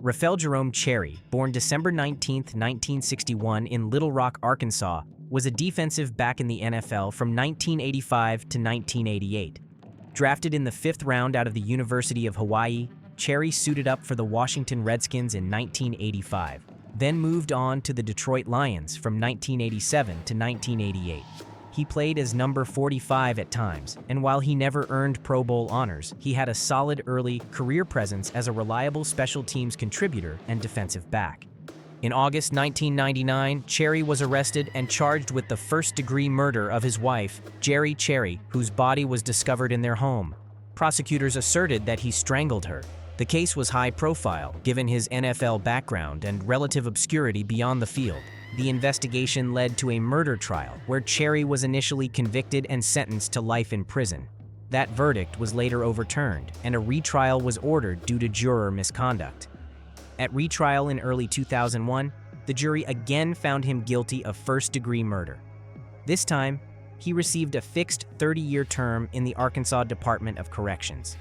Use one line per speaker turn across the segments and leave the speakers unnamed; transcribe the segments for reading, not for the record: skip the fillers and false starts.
Rafael Jerome Cherry, born December 19, 1961 in Little Rock, Arkansas, was a defensive back in the NFL from 1985 to 1988. Drafted in the 5th round out of the University of Hawaii, Cherry suited up for the Washington Redskins in 1985, then moved on to the Detroit Lions from 1987 to 1988. He played as number 45 at times, and while he never earned Pro Bowl honors, he had a solid early career presence as a reliable special teams contributor and defensive back. In August 1999, Cherry was arrested and charged with the first-degree murder of his wife, Jerry Cherry, whose body was discovered in their home. Prosecutors asserted that he strangled her. The case was high-profile, given his NFL background and relative obscurity beyond the field. The investigation led to a murder trial where Cherry was initially convicted and sentenced to life in prison. That verdict was later overturned, and a retrial was ordered due to juror misconduct. At retrial in early 2001, the jury again found him guilty of first-degree murder. This time, he received a fixed 30-year term in the Arkansas Department of Corrections.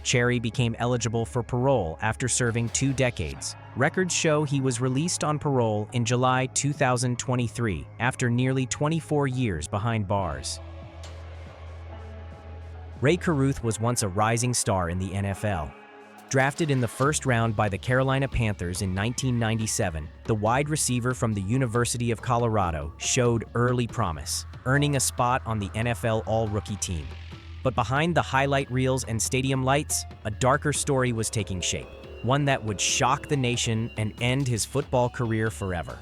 Cherry became eligible for parole after serving 2 decades. Records show he was released on parole in July 2023 after nearly 24 years behind bars. Ray Kuth was once a rising star in the NFL. Drafted in the 1st round by the Carolina Panthers in 1997, the wide receiver from the University of Colorado showed early promise, earning a spot on the NFL All-Rookie team. But behind the highlight reels and stadium lights, a darker story was taking shape, one that would shock the nation and end his football career forever.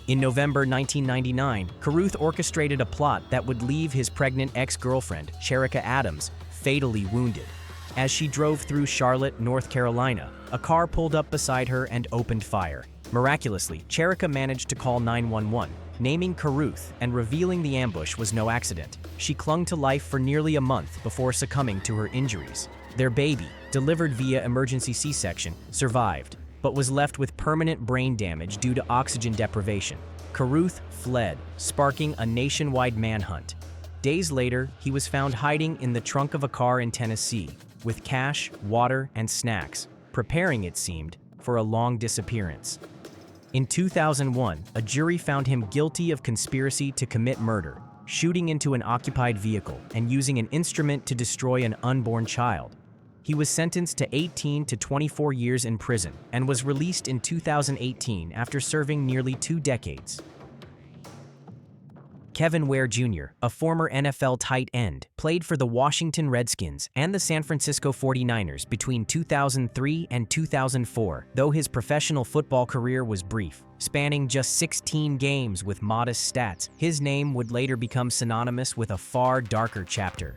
In November 1999, Kuth orchestrated a plot that would leave his pregnant ex-girlfriend, Cherika Adams, fatally wounded. As she drove through Charlotte, North Carolina, a car pulled up beside her and opened fire. Miraculously, Cherika managed to call 911, naming Kuth and revealing the ambush was no accident. She clung to life for nearly a month before succumbing to her injuries. Their baby, delivered via emergency C-section, survived, but was left with permanent brain damage due to oxygen deprivation. Kuth fled, sparking a nationwide manhunt. Days later, he was found hiding in the trunk of a car in Tennessee, with cash, water, and snacks, preparing, it seemed, for a long disappearance. In 2001, a jury found him guilty of conspiracy to commit murder, shooting into an occupied vehicle and using an instrument to destroy an unborn child. He was sentenced to 18 to 24 years in prison and was released in 2018 after serving nearly 2 decades. Kevin Ware Jr., a former NFL tight end, played for the Washington Redskins and the San Francisco 49ers between 2003 and 2004, though his professional football career was brief, spanning just 16 games with modest stats. His name would later become synonymous with a far darker chapter.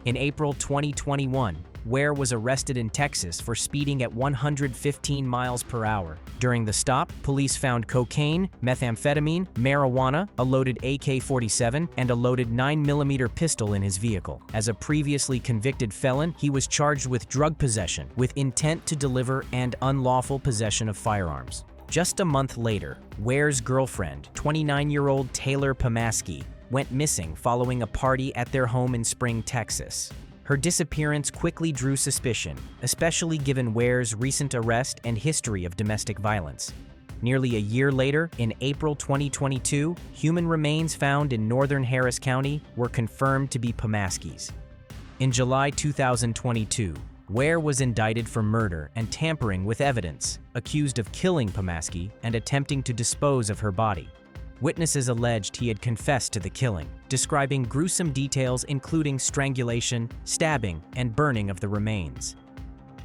In April 2021, Ware was arrested in Texas for speeding at 115 miles per hour. During the stop, police found cocaine, methamphetamine, marijuana, a loaded AK-47, and a loaded 9mm pistol in his vehicle. As a previously convicted felon, he was charged with drug possession, with intent to deliver and unlawful possession of firearms. Just a month later, Ware's girlfriend, 29-year-old Taylor Pomaski, went missing following a party at their home in Spring, Texas. Her disappearance quickly drew suspicion, especially given Ware's recent arrest and history of domestic violence. Nearly a year later, in April 2022, human remains found in northern Harris County were confirmed to be Pomaski's. In July 2022, Ware was indicted for murder and tampering with evidence, accused of killing Pomaski and attempting to dispose of her body. Witnesses alleged he had confessed to the killing, describing gruesome details including strangulation, stabbing, and burning of the remains.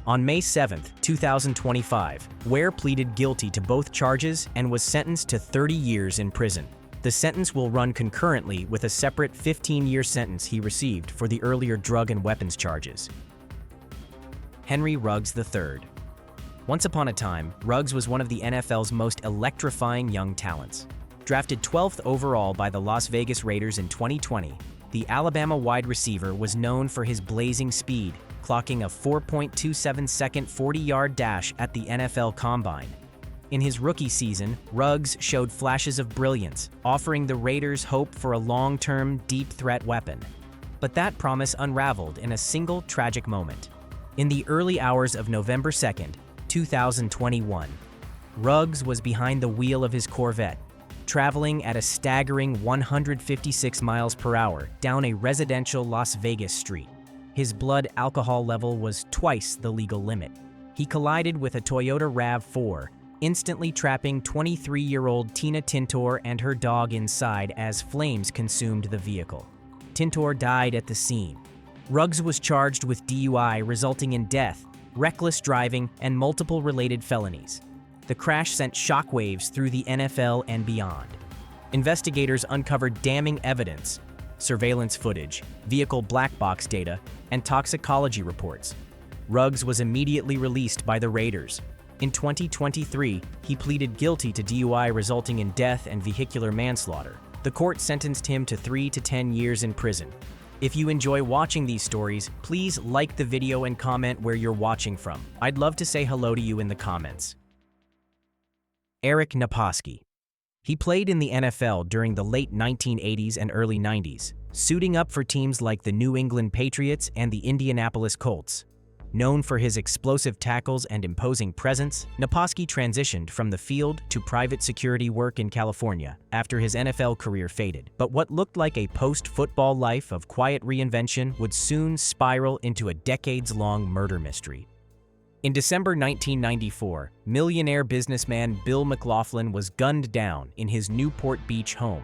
On May 7, 2025, Ware pleaded guilty to both charges and was sentenced to 30 years in prison. The sentence will run concurrently with a separate 15-year sentence he received for the earlier drug and weapons charges. Henry Ruggs III. Once upon a time, Ruggs was one of the NFL's most electrifying young talents. Drafted 12th overall by the Las Vegas Raiders in 2020, the Alabama wide receiver was known for his blazing speed, clocking a 4.27-second 40-yard dash at the NFL Combine. In his rookie season, Ruggs showed flashes of brilliance, offering the Raiders hope for a long-term, deep-threat weapon. But that promise unraveled in a single tragic moment. In the early hours of November 2nd, 2021. Ruggs was behind the wheel of his Corvette, traveling at a staggering 156 miles per hour down a residential Las Vegas street. His blood alcohol level was twice the legal limit. He collided with a Toyota RAV4, instantly trapping 23-year-old Tina Tintor and her dog inside as flames consumed the vehicle. Tintor died at the scene. Ruggs was charged with DUI resulting in death, reckless driving, and multiple related felonies. The crash sent shockwaves through the NFL and beyond. Investigators uncovered damning evidence, surveillance footage, vehicle black box data, and toxicology reports. Ruggs was immediately released by the Raiders. In 2023, he pleaded guilty to DUI resulting in death and vehicular manslaughter. The court sentenced him to 3 to 10 years in prison. If you enjoy watching these stories, please like the video and comment where you're watching from. I'd love to say hello to you in the comments. Eric Neposki. He played in the NFL during the late 1980s and early 90s, suiting up for teams like the New England Patriots and the Indianapolis Colts. Known for his explosive tackles and imposing presence, Neposki transitioned from the field to private security work in California after his NFL career faded. But what looked like a post-football life of quiet reinvention would soon spiral into a decades-long murder mystery. In December 1994, millionaire businessman Bill McLaughlin was gunned down in his Newport Beach home.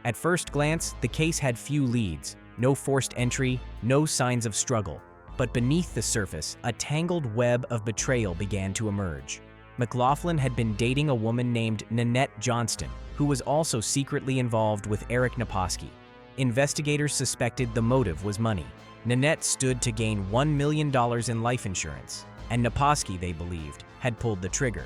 At first glance, the case had few leads, no forced entry, no signs of struggle. But beneath the surface, a tangled web of betrayal began to emerge. McLaughlin had been dating a woman named Nanette Johnston, who was also secretly involved with Eric Neposki. Investigators suspected the motive was money. Nanette stood to gain $1 million in life insurance, and Neposki, they believed, had pulled the trigger.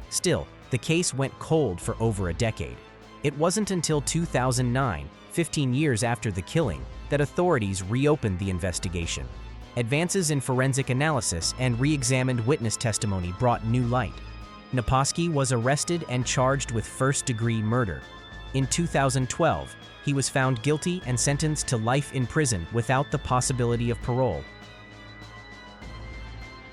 Still, the case went cold for over a decade. It wasn't until 2009, 15 years after the killing, that authorities reopened the investigation. Advances in forensic analysis and re-examined witness testimony brought new light. Neposki was arrested and charged with first-degree murder. In 2012, he was found guilty and sentenced to life in prison without the possibility of parole.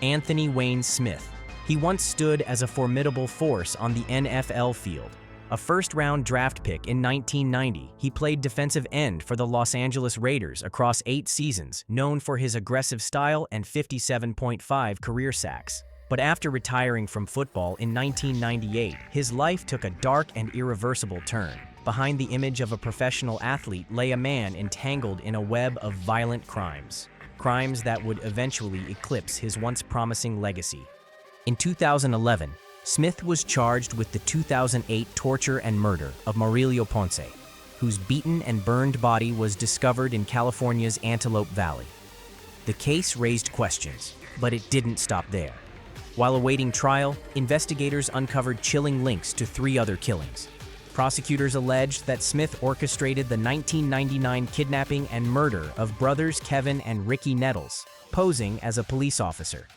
Anthony Wayne Smith. He once stood as a formidable force on the NFL field. A first-round draft pick in 1990, he played defensive end for the Los Angeles Raiders across 8 seasons, known for his aggressive style and 57.5 career sacks. But after retiring from football in 1998, his life took a dark and irreversible turn. Behind the image of a professional athlete lay a man entangled in a web of violent crimes. Crimes that would eventually eclipse his once promising legacy. In 2011, Smith was charged with the 2008 torture and murder of Mauricio Ponce, whose beaten and burned body was discovered in California's Antelope Valley. The case raised questions, but it didn't stop there. While awaiting trial, investigators uncovered chilling links to 3 other killings. Prosecutors alleged that Smith orchestrated the 1999 kidnapping and murder of brothers Kevin and Ricky Nettles, posing as a police officer.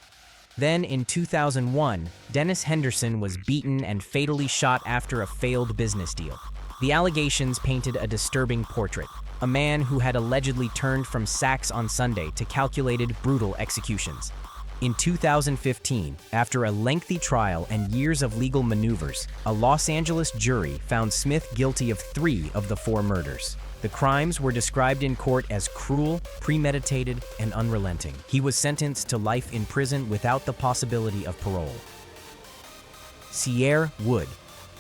Then, in 2001, Dennis Henderson was beaten and fatally shot after a failed business deal. The allegations painted a disturbing portrait: a man who had allegedly turned from sacks on Sunday to calculated, brutal executions. In 2015, after a lengthy trial and years of legal maneuvers, a Los Angeles jury found Smith guilty of 3 of the 4 murders. The crimes were described in court as cruel, premeditated, and unrelenting. He was sentenced to life in prison without the possibility of parole. Sier Wood.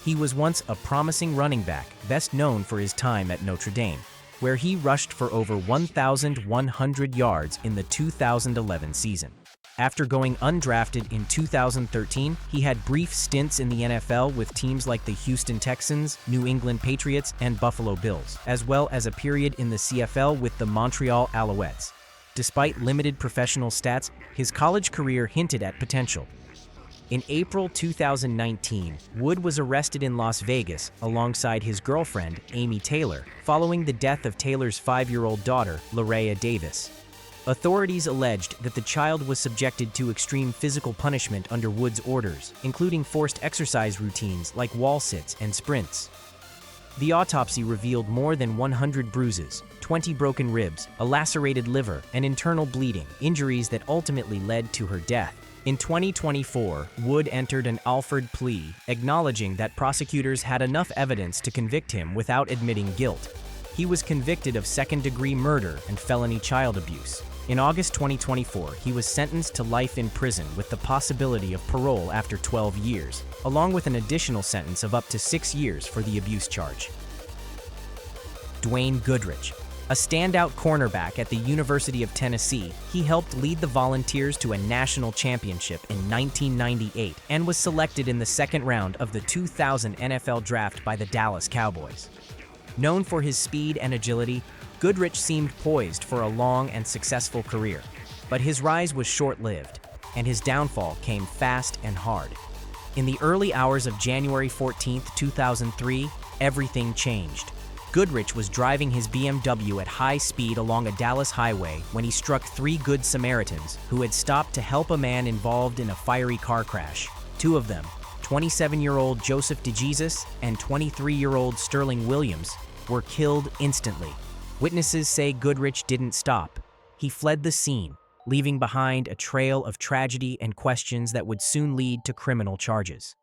He was once a promising running back, best known for his time at Notre Dame, where he rushed for over 1,100 yards in the 2011 season. After going undrafted in 2013, he had brief stints in the NFL with teams like the Houston Texans, New England Patriots, and Buffalo Bills, as well as a period in the CFL with the Montreal Alouettes. Despite limited professional stats, his college career hinted at potential. In April 2019, Wood was arrested in Las Vegas alongside his girlfriend, Amy Taylor, following the death of Taylor's 5-year-old daughter, Larea Davis. Authorities alleged that the child was subjected to extreme physical punishment under Wood's orders, including forced exercise routines like wall sits and sprints. The autopsy revealed more than 100 bruises, 20 broken ribs, a lacerated liver, and internal bleeding, injuries that ultimately led to her death. In 2024, Wood entered an Alford plea, acknowledging that prosecutors had enough evidence to convict him without admitting guilt. He was convicted of second-degree murder and felony child abuse. In August 2024, he was sentenced to life in prison with the possibility of parole after 12 years, along with an additional sentence of up to 6 years for the abuse charge. Dwayne Goodrich. A standout cornerback at the University of Tennessee, he helped lead the Volunteers to a national championship in 1998 and was selected in the second round of the 2000 NFL Draft by the Dallas Cowboys. Known for his speed and agility, Goodrich seemed poised for a long and successful career. But his rise was short-lived, and his downfall came fast and hard. In the early hours of January 14, 2003, everything changed. Goodrich was driving his BMW at high speed along a Dallas highway when he struck 3 Good Samaritans who had stopped to help a man involved in a fiery car crash. 2 of them, 27-year-old Joseph DeJesus and 23-year-old Sterling Williams, were killed instantly. Witnesses say Goodrich didn't stop. He fled the scene, leaving behind a trail of tragedy and questions that would soon lead to criminal charges.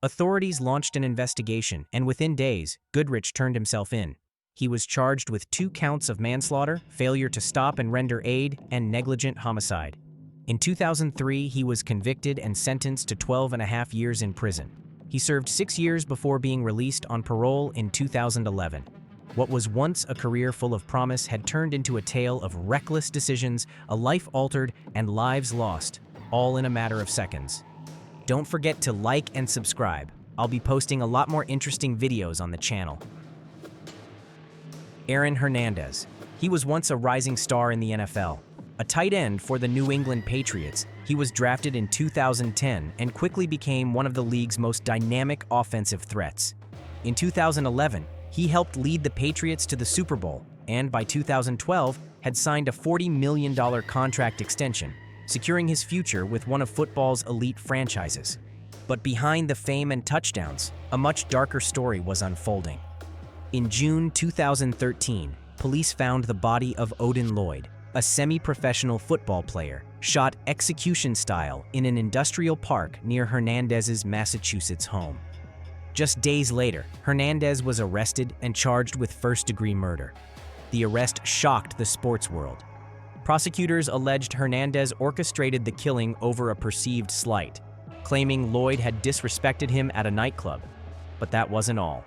Authorities launched an investigation, and within days, Goodrich turned himself in. He was charged with 2 counts of manslaughter, failure to stop and render aid, and negligent homicide. In 2003, he was convicted and sentenced to 12.5 years in prison. He served 6 years before being released on parole in 2011. What was once a career full of promise had turned into a tale of reckless decisions, a life altered, and lives lost, all in a matter of seconds. Don't forget to like and subscribe. I'll be posting a lot more interesting videos on the channel. Aaron Hernandez. He was once a rising star in the NFL. A tight end for the New England Patriots, he was drafted in 2010 and quickly became one of the league's most dynamic offensive threats. In 2011, he helped lead the Patriots to the Super Bowl, and by 2012, had signed a $40 million contract extension, securing his future with one of football's elite franchises. But behind the fame and touchdowns, a much darker story was unfolding. In June 2013, police found the body of Odin Lloyd, a semi-professional football player, shot execution-style in an industrial park near Hernandez's Massachusetts home. Just days later, Hernandez was arrested and charged with first-degree murder. The arrest shocked the sports world. Prosecutors alleged Hernandez orchestrated the killing over a perceived slight, claiming Lloyd had disrespected him at a nightclub. But that wasn't all.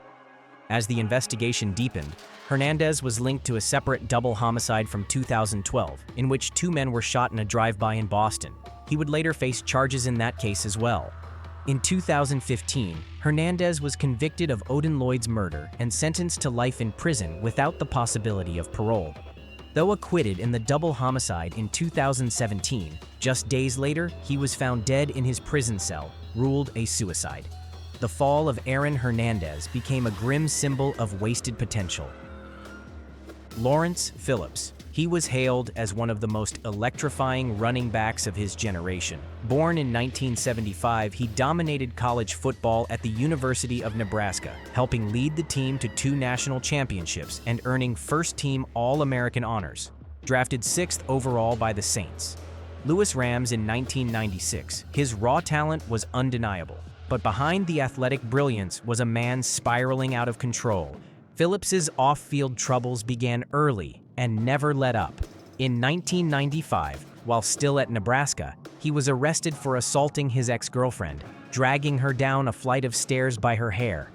As the investigation deepened, Hernandez was linked to a separate double homicide from 2012, in which 2 men were shot in a drive-by in Boston. He would later face charges in that case as well. In 2015, Hernandez was convicted of Odin Lloyd's murder and sentenced to life in prison without the possibility of parole. Though acquitted in the double homicide in 2017, just days later, he was found dead in his prison cell, ruled a suicide. The fall of Aaron Hernandez became a grim symbol of wasted potential. Lawrence Phillips. He was hailed as one of the most electrifying running backs of his generation. Born in 1975, he dominated college football at the University of Nebraska, helping lead the team to 2 national championships and earning first-team All-American honors. Drafted 6th overall by the Saints. Louis Rams in 1996. His raw talent was undeniable, but behind the athletic brilliance was a man spiraling out of control. Phillips's off-field troubles began early and never let up. In 1995, while still at Nebraska, he was arrested for assaulting his ex-girlfriend, dragging her down a flight of stairs by her hair.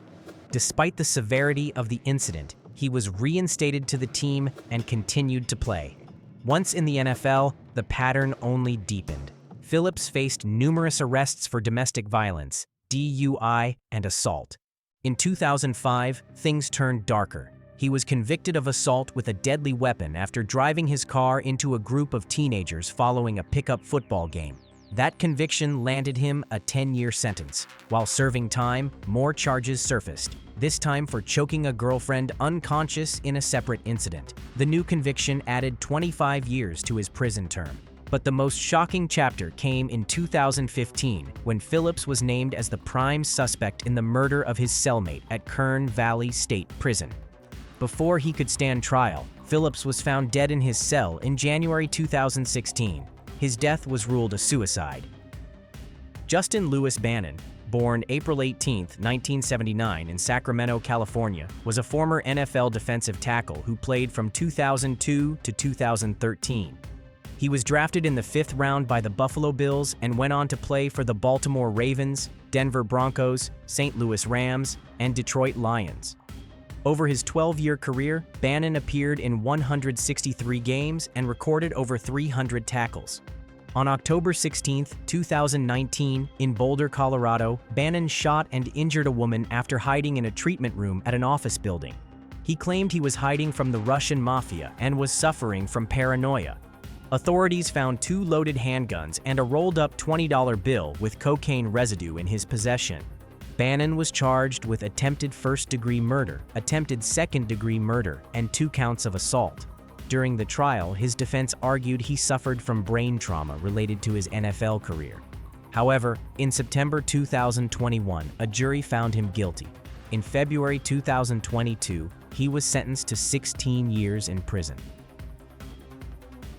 Despite the severity of the incident, he was reinstated to the team and continued to play. Once in the NFL, the pattern only deepened. Phillips faced numerous arrests for domestic violence, DUI, and assault. In 2005, things turned darker. He was convicted of assault with a deadly weapon after driving his car into a group of teenagers following a pickup football game. That conviction landed him a 10-year sentence. While serving time, more charges surfaced, this time for choking a girlfriend unconscious in a separate incident. The new conviction added 25 years to his prison term. But the most shocking chapter came in 2015 when Phillips was named as the prime suspect in the murder of his cellmate at Kern Valley State Prison. Before he could stand trial, Phillips was found dead in his cell in January 2016. His death was ruled a suicide. Justin Lewis Bannon, born April 18, 1979 in Sacramento, California, was a former NFL defensive tackle who played from 2002 to 2013. He was drafted in the 5th round by the Buffalo Bills and went on to play for the Baltimore Ravens, Denver Broncos, St. Louis Rams, and Detroit Lions. Over his 12-year career, Bannon appeared in 163 games and recorded over 300 tackles. On October 16, 2019, in Boulder, Colorado, Bannon shot and injured a woman after hiding in a treatment room at an office building. He claimed he was hiding from the Russian mafia and was suffering from paranoia. Authorities found 2 loaded handguns and a rolled-up $20 bill with cocaine residue in his possession. Bannon was charged with attempted first-degree murder, attempted second-degree murder, and 2 counts of assault. During the trial, his defense argued he suffered from brain trauma related to his NFL career. However, in September 2021, a jury found him guilty. In February 2022, he was sentenced to 16 years in prison.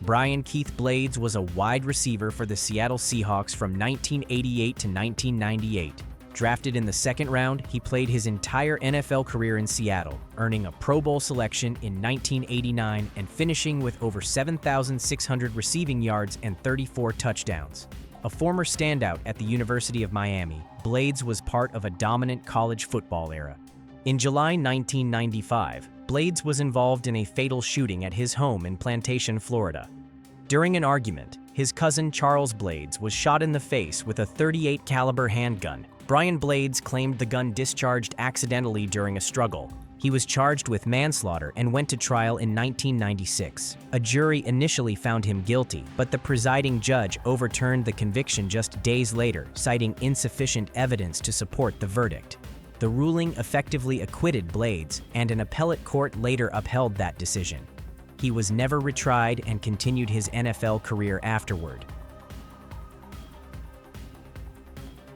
Brian Keith Blades was a wide receiver for the Seattle Seahawks from 1988 to 1998. Drafted in the 2nd round, he played his entire NFL career in Seattle, earning a Pro Bowl selection in 1989 and finishing with over 7,600 receiving yards and 34 touchdowns. A former standout at the University of Miami, Blades was part of a dominant college football era. In July 1995, Blades was involved in a fatal shooting at his home in Plantation, Florida. During an argument, his cousin Charles Blades was shot in the face with a .38 caliber handgun. Brian Blades claimed the gun discharged accidentally during a struggle. He was charged with manslaughter and went to trial in 1996. A jury initially found him guilty, but the presiding judge overturned the conviction just days later, citing insufficient evidence to support the verdict. The ruling effectively acquitted Blades, and an appellate court later upheld that decision. He was never retried and continued his NFL career afterward.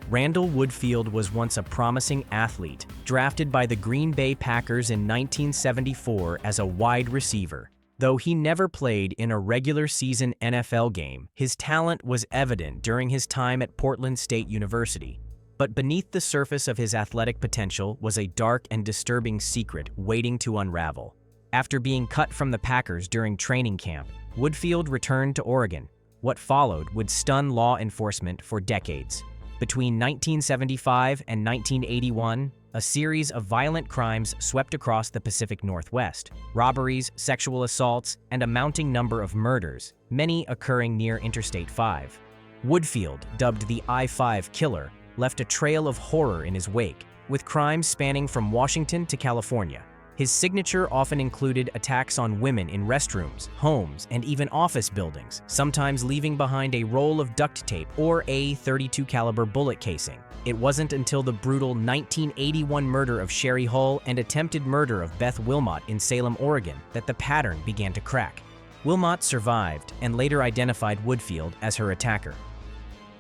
Randall Woodfield was once a promising athlete, drafted by the Green Bay Packers in 1974 as a wide receiver. Though he never played in a regular season NFL game, his talent was evident during his time at Portland State University. But beneath the surface of his athletic potential was a dark and disturbing secret waiting to unravel. After being cut from the Packers during training camp, Woodfield returned to Oregon. What followed would stun law enforcement for decades. Between 1975 and 1981, a series of violent crimes swept across the Pacific Northwest. Robberies, sexual assaults, and a mounting number of murders, many occurring near Interstate 5. Woodfield, dubbed the I-5 Killer, left a trail of horror in his wake, with crimes spanning from Washington to California. His signature often included attacks on women in restrooms, homes, and even office buildings, sometimes leaving behind a roll of duct tape or a .32 caliber bullet casing. It wasn't until the brutal 1981 murder of Sherry Hull and attempted murder of Beth Wilmot in Salem, Oregon, that the pattern began to crack. Wilmot survived and later identified Woodfield as her attacker.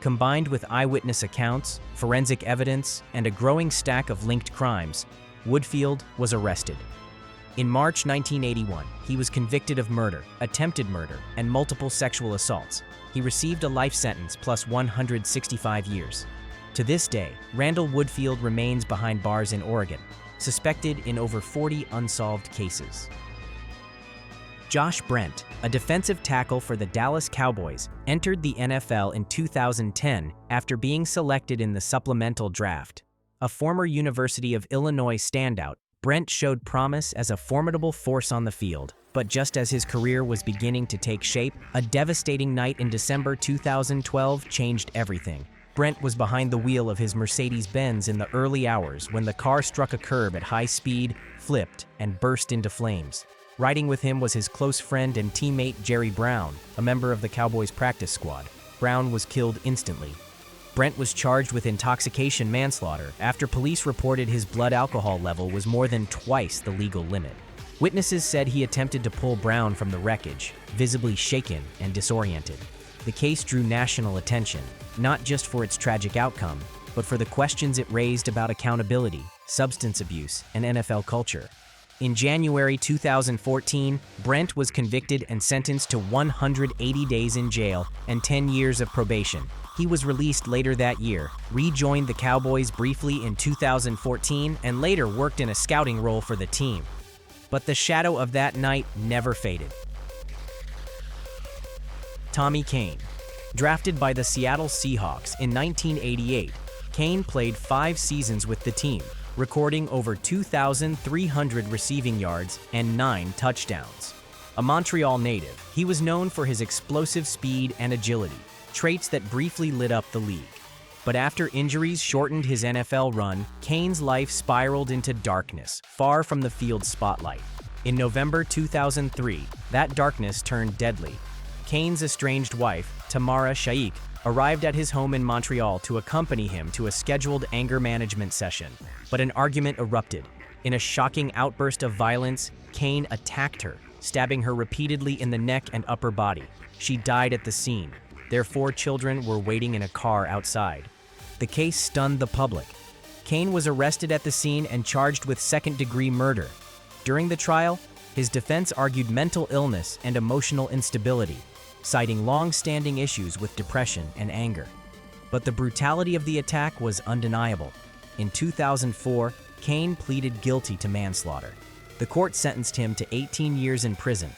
Combined with eyewitness accounts, forensic evidence, and a growing stack of linked crimes, Woodfield was arrested. In March 1981, he was convicted of murder, attempted murder, and multiple sexual assaults. He received a life sentence plus 165 years. To this day, Randall Woodfield remains behind bars in Oregon, suspected in over 40 unsolved cases. Josh Brent, a defensive tackle for the Dallas Cowboys, entered the NFL in 2010 after being selected in the supplemental draft. A former University of Illinois standout, Brent showed promise as a formidable force on the field, but just as his career was beginning to take shape, a devastating night in December 2012 changed everything. Brent was behind the wheel of his Mercedes-Benz in the early hours when the car struck a curb at high speed, flipped, and burst into flames. Riding with him was his close friend and teammate Jerry Brown, a member of the Cowboys practice squad. Brown was killed instantly. Brent was charged with intoxication manslaughter after police reported his blood alcohol level was more than twice the legal limit. Witnesses said he attempted to pull Brown from the wreckage, visibly shaken and disoriented. The case drew national attention, not just for its tragic outcome, but for the questions it raised about accountability, substance abuse, and NFL culture. In January 2014, Brent was convicted and sentenced to 180 days in jail and 10 years of probation. He was released later that year, rejoined the Cowboys briefly in 2014, and later worked in a scouting role for the team. But the shadow of that night never faded. Tommy Kane. Drafted by the Seattle Seahawks in 1988, Kane played 5 seasons with the team, recording over 2,300 receiving yards and 9 touchdowns. A Montreal native, he was known for his explosive speed and agility, traits that briefly lit up the league. But after injuries shortened his NFL run, Kane's life spiraled into darkness, far from the field's spotlight. In November 2003, that darkness turned deadly. Kane's estranged wife, Tamara Shaikh, arrived at his home in Montreal to accompany him to a scheduled anger management session. But an argument erupted. In a shocking outburst of violence, Kane attacked her, stabbing her repeatedly in the neck and upper body. She died at the scene. Their 4 children were waiting in a car outside. The case stunned the public. Kane was arrested at the scene and charged with second-degree murder. During the trial, his defense argued mental illness and emotional instability, citing long-standing issues with depression and anger. But the brutality of the attack was undeniable. In 2004, Kane pleaded guilty to manslaughter. The court sentenced him to 18 years in prison.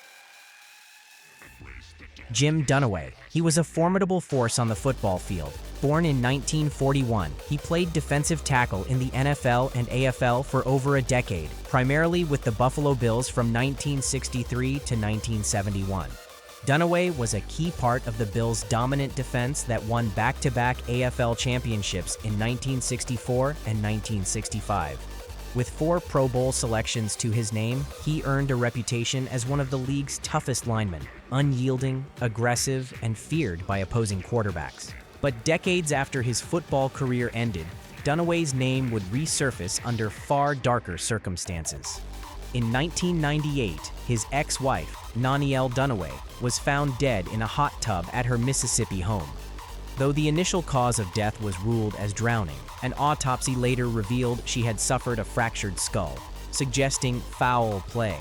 Jim Dunaway. He was a formidable force on the football field. Born in 1941, he played defensive tackle in the NFL and AFL for over a decade, primarily with the Buffalo Bills from 1963 to 1971. Dunaway was a key part of the Bills' dominant defense that won back-to-back AFL championships in 1964 and 1965. With 4 Pro Bowl selections to his name, he earned a reputation as one of the league's toughest linemen, unyielding, aggressive, and feared by opposing quarterbacks. But decades after his football career ended, Dunaway's name would resurface under far darker circumstances. In 1998, his ex-wife, Nanielle Dunaway, was found dead in a hot tub at her Mississippi home. Though the initial cause of death was ruled as drowning, an autopsy later revealed she had suffered a fractured skull, suggesting foul play.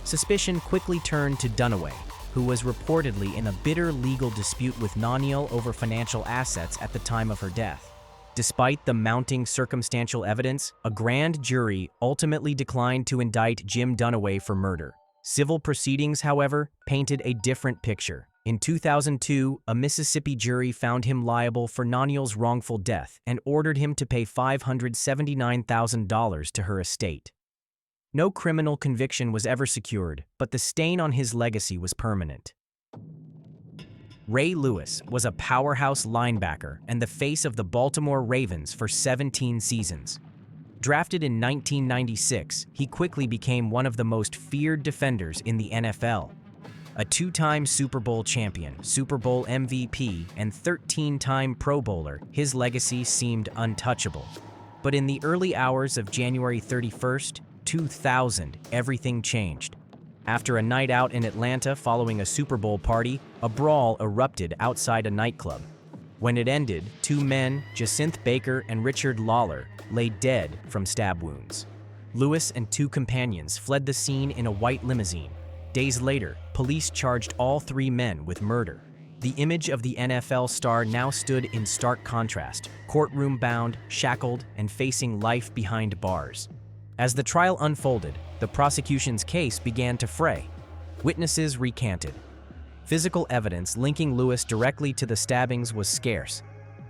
Suspicion quickly turned to Dunaway, who was reportedly in a bitter legal dispute with Nanielle over financial assets at the time of her death. Despite the mounting circumstantial evidence, a grand jury ultimately declined to indict Jim Dunaway for murder. Civil proceedings, however, painted a different picture. In 2002, a Mississippi jury found him liable for Nanielle's wrongful death and ordered him to pay $579,000 to her estate. No criminal conviction was ever secured, but the stain on his legacy was permanent. Ray Lewis was a powerhouse linebacker and the face of the Baltimore Ravens for 17 seasons. Drafted in 1996, he quickly became one of the most feared defenders in the NFL. A 2-time Super Bowl champion, Super Bowl MVP, and 13-time Pro Bowler, his legacy seemed untouchable. But in the early hours of January 31st, 2000, everything changed. After a night out in Atlanta following a Super Bowl party, a brawl erupted outside a nightclub. When it ended, 2 men, Jacinth Baker and Richard Lawler, lay dead from stab wounds. Lewis and 2 companions fled the scene in a white limousine. Days later, police charged all 3 men with murder. The image of the NFL star now stood in stark contrast, courtroom-bound, shackled, and facing life behind bars. As the trial unfolded, the prosecution's case began to fray. Witnesses recanted. Physical evidence linking Lewis directly to the stabbings was scarce.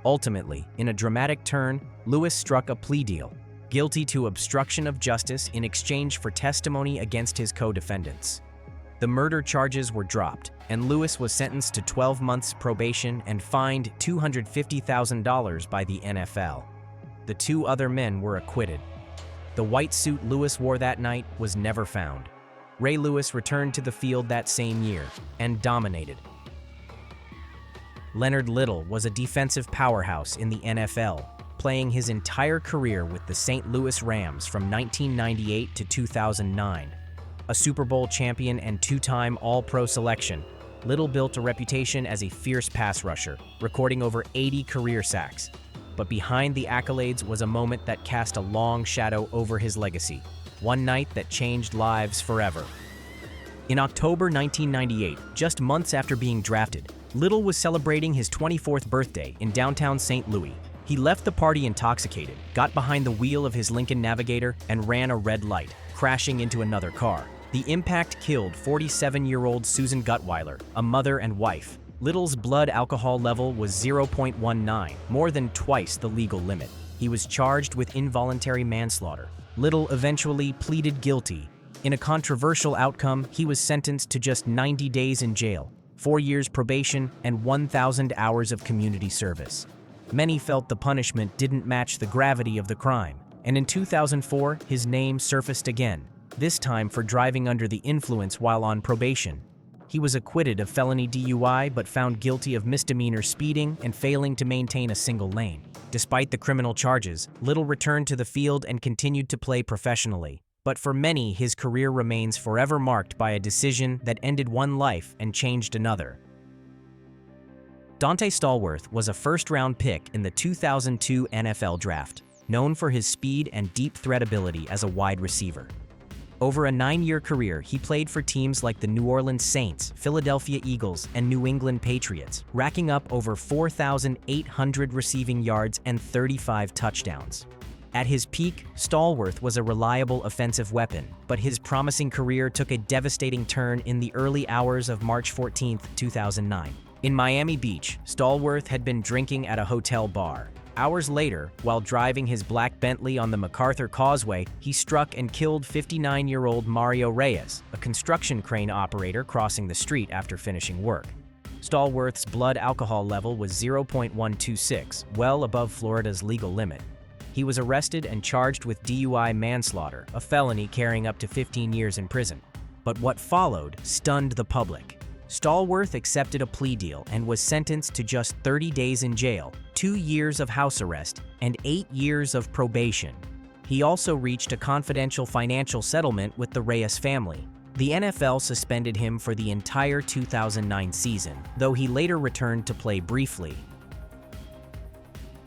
Ultimately, in a dramatic turn, Lewis struck a plea deal, guilty to obstruction of justice in exchange for testimony against his co-defendants. The murder charges were dropped, and Lewis was sentenced to 12 months probation and fined $250,000 by the NFL. The 2 other men were acquitted. The white suit Lewis wore that night was never found. Ray Lewis returned to the field that same year and dominated. Leonard Little was a defensive powerhouse in the NFL, playing his entire career with the St. Louis Rams from 1998 to 2009. A Super Bowl champion and 2-time All-Pro selection, Little built a reputation as a fierce pass rusher, recording over 80 career sacks. But behind the accolades was a moment that cast a long shadow over his legacy. one night that changed lives forever. In October 1998, just months after being drafted, Little was celebrating his 24th birthday in downtown St. Louis. He left the party intoxicated, got behind the wheel of his Lincoln Navigator, and ran a red light, crashing into another car. The impact killed 47-year-old Susan Gutweiler, a mother and wife. Little's blood alcohol level was 0.19, more than twice the legal limit. He was charged with involuntary manslaughter. Little eventually pleaded guilty. In a controversial outcome, he was sentenced to just 90 days in jail, 4 years probation, and 1,000 hours of community service. Many felt the punishment didn't match the gravity of the crime, and in 2004, his name surfaced again, this time for driving under the influence while on probation. He was acquitted of felony DUI but found guilty of misdemeanor speeding and failing to maintain a single lane. Despite the criminal charges, Little returned to the field and continued to play professionally. But for many, his career remains forever marked by a decision that ended one life and changed another. Dante Stalworth was a first-round pick in the 2002 NFL Draft, known for his speed and deep threat ability as a wide receiver. Over a 9-year career, he played for teams like the New Orleans Saints, Philadelphia Eagles, and New England Patriots, racking up over 4,800 receiving yards and 35 touchdowns. At his peak, Stalworth was a reliable offensive weapon, but his promising career took a devastating turn in the early hours of March 14, 2009. In Miami Beach, Stalworth had been drinking at a hotel bar. Hours later, while driving his black Bentley on the MacArthur Causeway, he struck and killed 59-year-old Mario Reyes, a construction crane operator crossing the street after finishing work. Stalworth's blood alcohol level was 0.126, well above Florida's legal limit. He was arrested and charged with DUI manslaughter, a felony carrying up to 15 years in prison. But what followed stunned the public. Stalworth accepted a plea deal and was sentenced to just 30 days in jail, 2 years of house arrest, and 8 years of probation. He also reached a confidential financial settlement with the Reyes family. The NFL suspended him for the entire 2009 season, though he later returned to play briefly.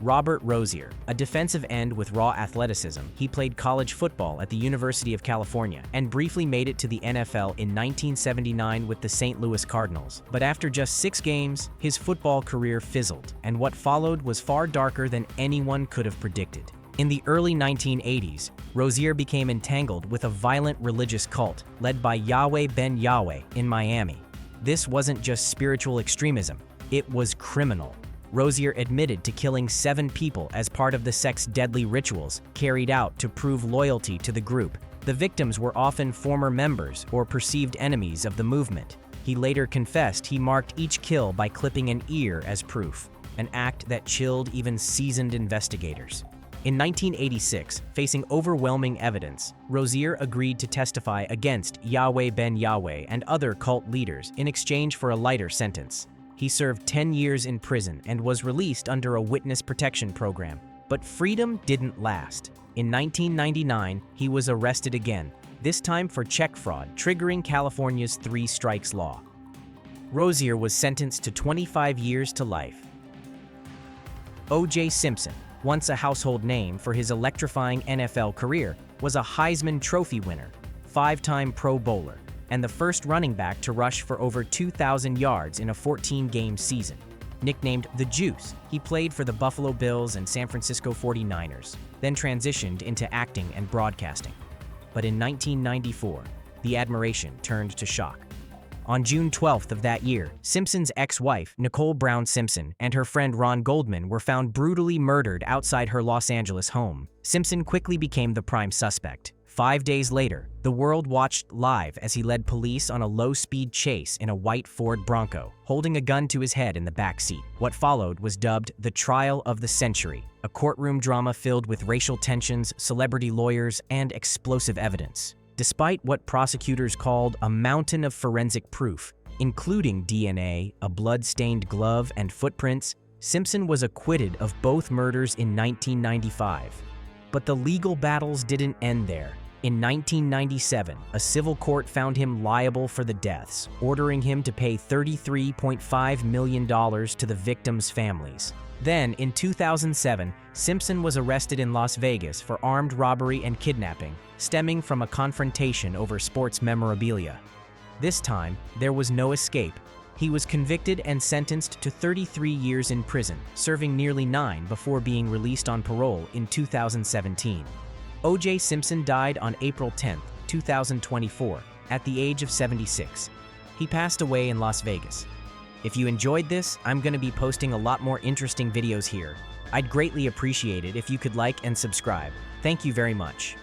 Robert Rosier, a defensive end with raw athleticism, he played college football at the University of California and briefly made it to the NFL in 1979 with the St. Louis Cardinals. But after just 6 games, his football career fizzled, and what followed was far darker than anyone could have predicted. In the early 1980s, Rosier became entangled with a violent religious cult led by Yahweh Ben Yahweh in Miami. This wasn't just spiritual extremism, it was criminal. Rosier admitted to killing 7 people as part of the sect's deadly rituals carried out to prove loyalty to the group. The victims were often former members or perceived enemies of the movement. He later confessed he marked each kill by clipping an ear as proof, an act that chilled even seasoned investigators. In 1986, facing overwhelming evidence, Rosier agreed to testify against Yahweh Ben Yahweh and other cult leaders in exchange for a lighter sentence. He served 10 years in prison and was released under a witness protection program. But freedom didn't last. In 1999, he was arrested again, this time for check fraud, triggering California's 3 strikes law. Rosier was sentenced to 25 years to life. O.J. Simpson, once a household name for his electrifying NFL career, was a Heisman Trophy winner, 5-time Pro Bowler, and the first running back to rush for over 2,000 yards in a 14-game season. Nicknamed The Juice, he played for the Buffalo Bills and San Francisco 49ers, then transitioned into acting and broadcasting. But in 1994, the admiration turned to shock. On June 12th of that year, Simpson's ex-wife, Nicole Brown Simpson, and her friend Ron Goldman were found brutally murdered outside her Los Angeles home. Simpson quickly became the prime suspect. 5 days later, the world watched live as he led police on a low-speed chase in a white Ford Bronco, holding a gun to his head in the back seat. What followed was dubbed the Trial of the Century, a courtroom drama filled with racial tensions, celebrity lawyers, and explosive evidence. Despite what prosecutors called a mountain of forensic proof, including DNA, a blood-stained glove, and footprints, Simpson was acquitted of both murders in 1995. But the legal battles didn't end there. In 1997, a civil court found him liable for the deaths, ordering him to pay $33.5 million to the victims' families. Then, in 2007, Simpson was arrested in Las Vegas for armed robbery and kidnapping, stemming from a confrontation over sports memorabilia. This time, there was no escape. He was convicted and sentenced to 33 years in prison, serving nearly 9 before being released on parole in 2017. O.J. Simpson died on April 10, 2024, at the age of 76. He passed away in Las Vegas. If you enjoyed this, I'm going to be posting a lot more interesting videos here. I'd greatly appreciate it if you could like and subscribe. Thank you very much.